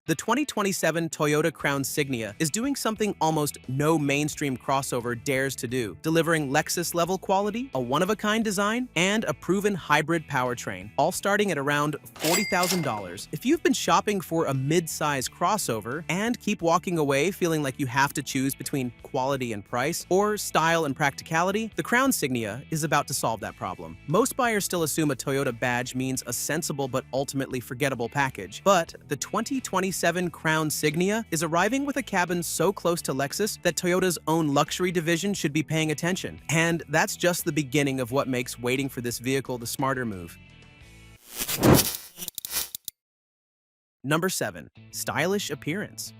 The 2027 Toyota Crown Signia is doing something almost no mainstream crossover dares to do, delivering Lexus-level quality, a one-of-a-kind design, and a proven hybrid powertrain, all starting at around $40,000. If you've been shopping for a mid-size crossover and keep walking away feeling like you have to choose between quality and price, or style and practicality, the Crown Signia is about to solve that problem. Most buyers still assume a Toyota badge means a sensible but ultimately forgettable package, but the 2027 Crown Signia is arriving with a cabin so close to Lexus that Toyota's own luxury division should be paying attention. And that's just the beginning of what makes waiting for this vehicle the smarter move. Number 7. Stylish appearance.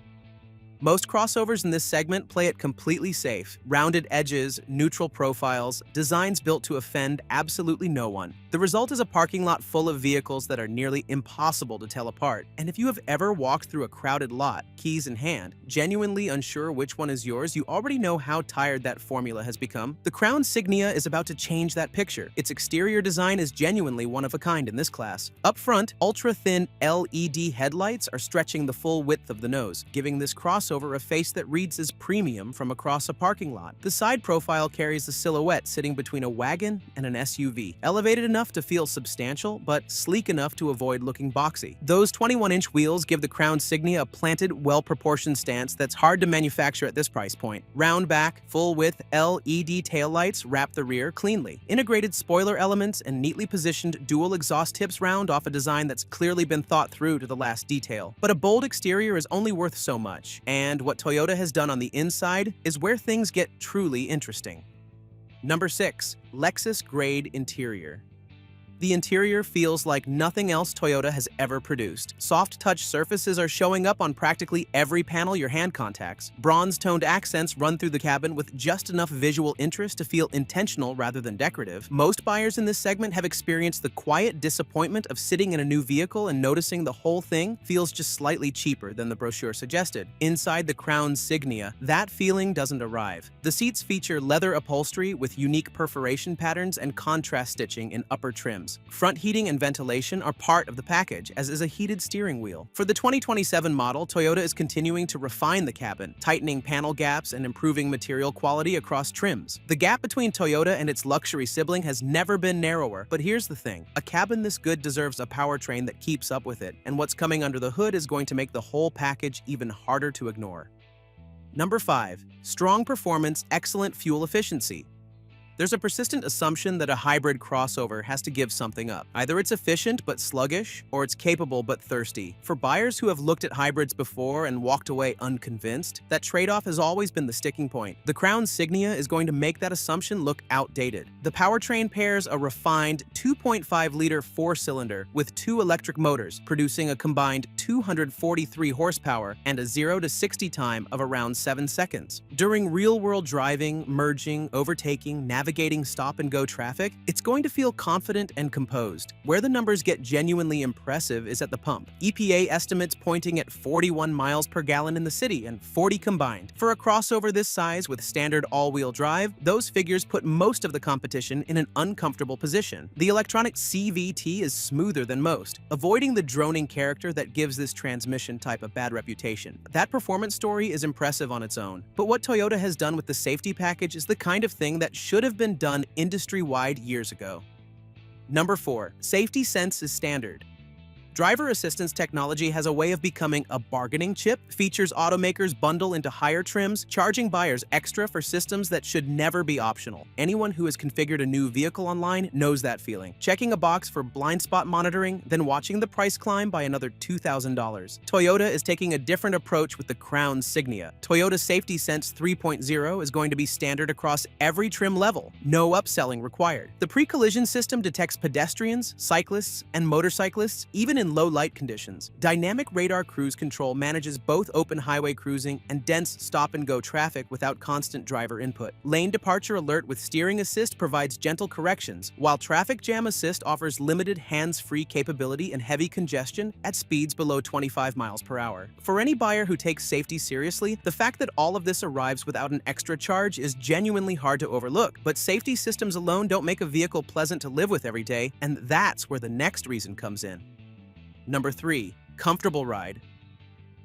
Most crossovers in this segment play it completely safe. Rounded edges, neutral profiles, designs built to offend absolutely no one. The result is a parking lot full of vehicles that are nearly impossible to tell apart. And if you have ever walked through a crowded lot, keys in hand, genuinely unsure which one is yours, you already know how tired that formula has become. The Crown Signia is about to change that picture. Its exterior design is genuinely one of a kind in this class. Up front, ultra-thin LED headlights are stretching the full width of the nose, giving this crossover a face that reads as premium from across a parking lot. The side profile carries a silhouette sitting between a wagon and an SUV, elevated enough to feel substantial, but sleek enough to avoid looking boxy. Those 21-inch wheels give the Crown Signia a planted, well-proportioned stance that's hard to manufacture at this price point. Round back, full-width LED taillights wrap the rear cleanly. Integrated spoiler elements and neatly positioned dual exhaust tips round off a design that's clearly been thought through to the last detail. But a bold exterior is only worth so much, and what Toyota has done on the inside is where things get truly interesting. Number 6. LexusGrade Interior. The interior feels like nothing else Toyota has ever produced. Soft touch surfaces are showing up on practically every panel your hand contacts. Bronze-toned accents run through the cabin with just enough visual interest to feel intentional rather than decorative. Most buyers in this segment have experienced the quiet disappointment of sitting in a new vehicle and noticing the whole thing feels just slightly cheaper than the brochure suggested. Inside the Crown Signia, that feeling doesn't arrive. The seats feature leather upholstery with unique perforation patterns and contrast stitching in upper trims. Front heating and ventilation are part of the package, as is a heated steering wheel. For the 2027 model, Toyota is continuing to refine the cabin, tightening panel gaps and improving material quality across trims. The gap between Toyota and its luxury sibling has never been narrower, but here's the thing. A cabin this good deserves a powertrain that keeps up with it, and what's coming under the hood is going to make the whole package even harder to ignore. Number 5. Strong performance, excellent fuel efficiency. There's a persistent assumption that a hybrid crossover has to give something up. Either it's efficient but sluggish, or it's capable but thirsty. For buyers who have looked at hybrids before and walked away unconvinced, that trade-off has always been the sticking point. The Crown Signia is going to make that assumption look outdated. The powertrain pairs a refined 2.5-liter four-cylinder with 2 electric motors, producing a combined 243 horsepower and a 0 to 60 time of around 7 seconds. During real-world driving, merging, overtaking, navigating stop-and-go traffic, it's going to feel confident and composed. Where the numbers get genuinely impressive is at the pump. EPA estimates pointing at 41 miles per gallon in the city and 40 combined. For a crossover this size with standard all-wheel drive, those figures put most of the competition in an uncomfortable position. The electronic CVT is smoother than most, avoiding the droning character that gives this transmission type a bad reputation. That performance story is impressive on its own, but what Toyota has done with the safety package is the kind of thing that should have been done industry-wide years ago. Number 4. Safety sense is standard. Driver assistance technology has a way of becoming a bargaining chip. Features automakers bundle into higher trims, charging buyers extra for systems that should never be optional. Anyone who has configured a new vehicle online knows that feeling. Checking a box for blind spot monitoring, then watching the price climb by another $2,000. Toyota is taking a different approach with the Crown Signia. Toyota Safety Sense 3.0 is going to be standard across every trim level. No upselling required. The pre-collision system detects pedestrians, cyclists, and motorcyclists, even in low light conditions. Dynamic radar cruise control manages both open highway cruising and dense stop-and-go traffic without constant driver input. Lane departure alert with steering assist provides gentle corrections, while traffic jam assist offers limited hands-free capability in heavy congestion at speeds below 25 miles per hour. For any buyer who takes safety seriously, the fact that all of this arrives without an extra charge is genuinely hard to overlook. But safety systems alone don't make a vehicle pleasant to live with every day, and that's where the next reason comes in. Number 3. Comfortable ride.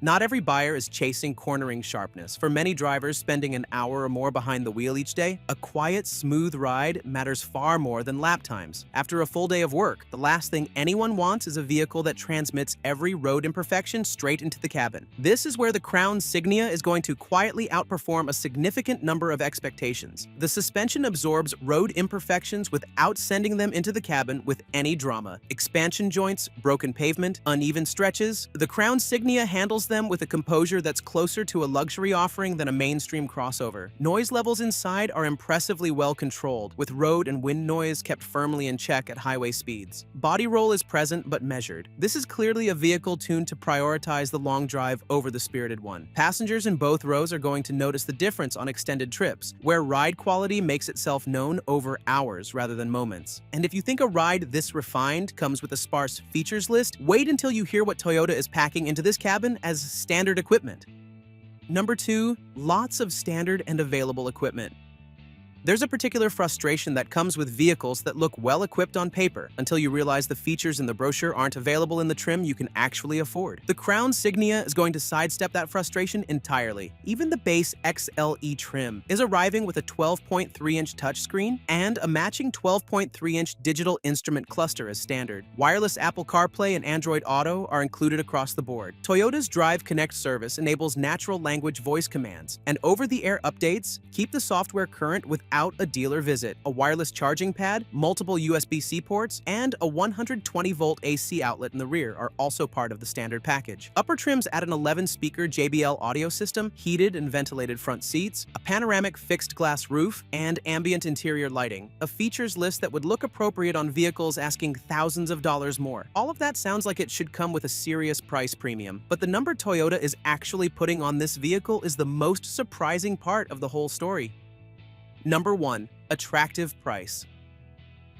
Not every buyer is chasing cornering sharpness. For many drivers spending an hour or more behind the wheel each day, a quiet, smooth ride matters far more than lap times. After a full day of work, the last thing anyone wants is a vehicle that transmits every road imperfection straight into the cabin. This is where the Crown Signia is going to quietly outperform a significant number of expectations. The suspension absorbs road imperfections without sending them into the cabin with any drama. Expansion joints, broken pavement, uneven stretches, the Crown Signia handles them with a composure that's closer to a luxury offering than a mainstream crossover. Noise levels inside are impressively well controlled, with road and wind noise kept firmly in check at highway speeds. Body roll is present but measured. This is clearly a vehicle tuned to prioritize the long drive over the spirited one. Passengers in both rows are going to notice the difference on extended trips, where ride quality makes itself known over hours rather than moments. And if you think a ride this refined comes with a sparse features list, wait until you hear what Toyota is packing into this cabin as standard equipment. Number 2, lots of standard and available equipment. There's a particular frustration that comes with vehicles that look well equipped on paper until you realize the features in the brochure aren't available in the trim you can actually afford. The Crown Signia is going to sidestep that frustration entirely. Even the base XLE trim is arriving with a 12.3-inch touchscreen and a matching 12.3-inch digital instrument cluster as standard. Wireless Apple CarPlay and Android Auto are included across the board. Toyota's Drive Connect service enables natural language voice commands, and over-the-air updates keep the software current without a dealer visit. A wireless charging pad, multiple USB-C ports, and a 120-volt AC outlet in the rear are also part of the standard package. Upper trims add an 11-speaker JBL audio system, heated and ventilated front seats, a panoramic fixed glass roof, and ambient interior lighting, a features list that would look appropriate on vehicles asking thousands of dollars more. All of that sounds like it should come with a serious price premium, but the number Toyota is actually putting on this vehicle is the most surprising part of the whole story. Number 1, attractive price.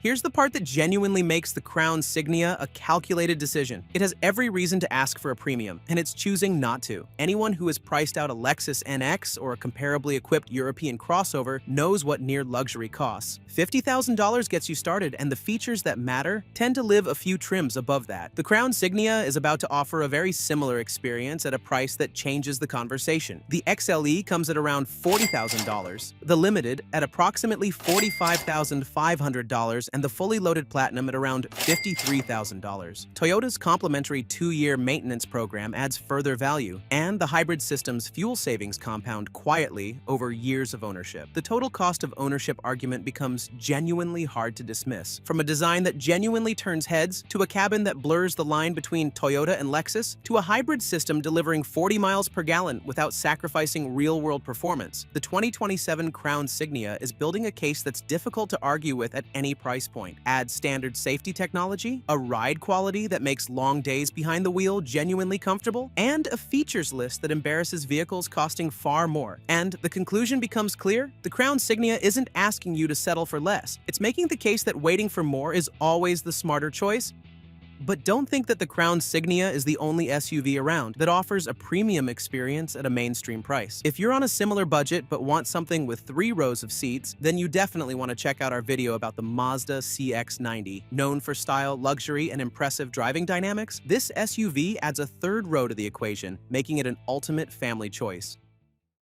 Here's the part that genuinely makes the Crown Signia a calculated decision. It has every reason to ask for a premium, and it's choosing not to. Anyone who has priced out a Lexus NX or a comparably equipped European crossover knows what near luxury costs. $50,000 gets you started, and the features that matter tend to live a few trims above that. The Crown Signia is about to offer a very similar experience at a price that changes the conversation. The XLE comes at around $40,000, the Limited at approximately $45,500, and the fully loaded Platinum at around $53,000. Toyota's complimentary 2-year maintenance program adds further value, and the hybrid system's fuel savings compound quietly over years of ownership. The total cost of ownership argument becomes genuinely hard to dismiss. From a design that genuinely turns heads, to a cabin that blurs the line between Toyota and Lexus, to a hybrid system delivering 40 miles per gallon without sacrificing real-world performance, the 2027 Crown Signia is building a case that's difficult to argue with at any price point. Add standard safety technology, a ride quality that makes long days behind the wheel genuinely comfortable, and a features list that embarrasses vehicles costing far more. And the conclusion becomes clear: the Crown Signia isn't asking you to settle for less. It's making the case that waiting for more is always the smarter choice. But don't think that the Crown Signia is the only SUV around that offers a premium experience at a mainstream price. If you're on a similar budget but want something with 3 rows of seats, then you definitely want to check out our video about the Mazda CX-90. Known for style, luxury, and impressive driving dynamics, this SUV adds a 3rd row to the equation, making it an ultimate family choice.